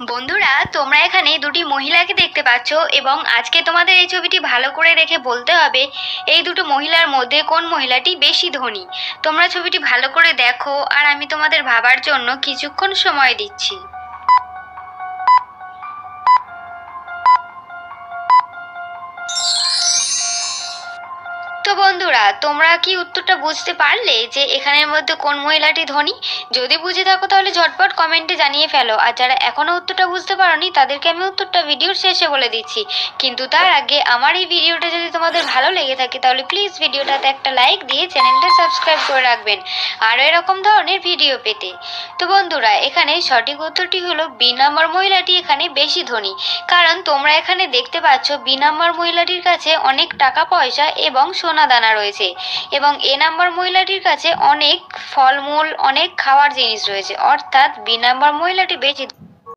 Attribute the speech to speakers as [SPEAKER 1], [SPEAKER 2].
[SPEAKER 1] বন্ধুরা, তোমরা এখানে দুটি মহিলাকে দেখতে পাচ্ছ এবং আজকে তোমাদের এই ছবিটি ভালো করে দেখে বলতে হবে এই দুটো মহিলার মধ্যে কোন মহিলাটি বেশি ধনী। তোমরা ছবিটি ভালো করে দেখো আর আমি তোমাদের ভাবার জন্য কিছুক্ষণ সময় দিচ্ছি। তো বন্ধুরা, তোমরা কি উত্তরটা বুঝতে পারলে যে এখানের মধ্যে কোন মহিলাটি ধনী? যদি বুঝে থাকো তাহলে ঝটপট কমেন্টে জানিয়ে ফেলো, আর যারা এখনো উত্তরটা বুঝতে পারোনি তাদেরকে আমি উত্তরটা ভিডিওর শেষে বলে দিচ্ছি। কিন্তু তার আগে আমার এই ভিডিওটা যদি তোমাদের ভালো লেগে থাকে তাহলে প্লিজ ভিডিওটাতে একটা লাইক দিয়ে চ্যানেলটা সাবস্ক্রাইব করে রাখবেন আরও এরকম ধরনের ভিডিও পেতে। তো বন্ধুরা, এখানে সঠিক উত্তরটি হলো বি নাম্বার মহিলাটি এখানে বেশি ধনী। কারণ তোমরা এখানে দেখতে পাচ্ছ বি নাম্বার মহিলাটির কাছে অনেক টাকা পয়সা এবং সোনা দানা রয়েছে এবং এ নাম্বার মহিলাটির কাছে অনেক ফলমূল, অনেক খাওয়ার জিনিস রয়েছে, অর্থাৎ বি নাম্বার মহিলাটি বেশি